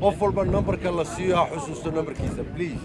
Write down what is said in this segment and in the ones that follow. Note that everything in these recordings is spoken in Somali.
qof walba numberka la siiyo ha xusuusto numberkiisa please.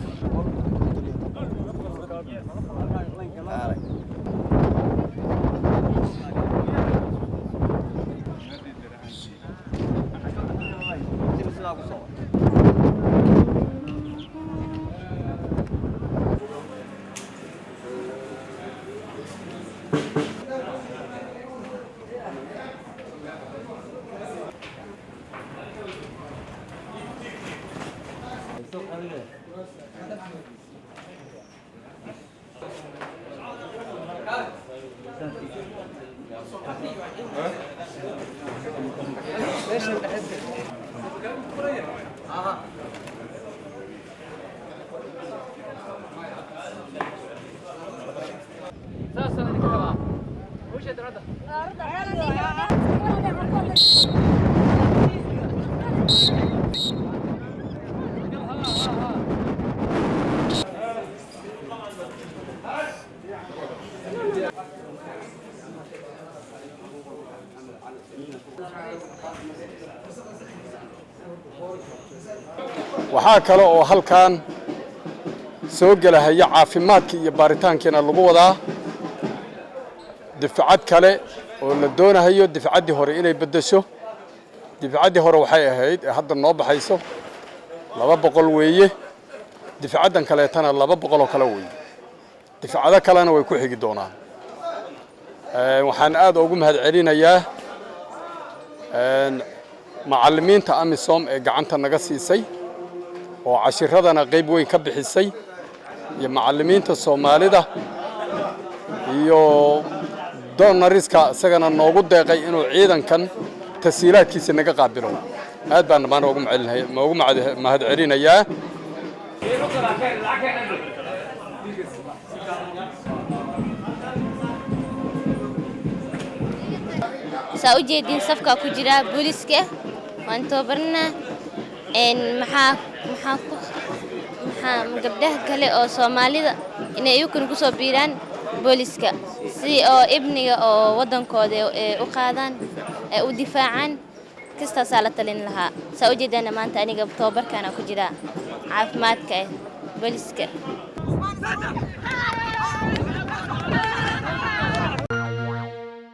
waxaa kale oo halkan soo galahaya caafimaadka iyo baaritaankeena lagu wadaa difacad kale oo la doonayo difacadii hore inay bedesho difacadii hore waxay ahayd hadda noo baxayso 200 weeye difacadan kale tana 200 oo kale weeye difacada kalena way ku xigi doonaan waxaan aad ugu mahad celinayaa macallimiinta amisom ee gacanta naga siisay oo cashiradana qayb weyn ka bixisay iyo macallimiinta Soomaalida iyo donoriska isagana noogu deeqay inuu ciidankan tasiilaadkiisa naga qaabilo aad baan maan ugu mahad celinayaa سأوجدين صفقة كجرا بوليسكه وانتو برنا إن محا مقبله كله أو سومالي إن يمكن كسو بيران بوليسكا سي أو ابني أو ودن كود أقادان ودفاعا كستا سالة لين لها سأوجدين ما أنت أني قبل توبر كان كجرا عافمات كه بوليسكا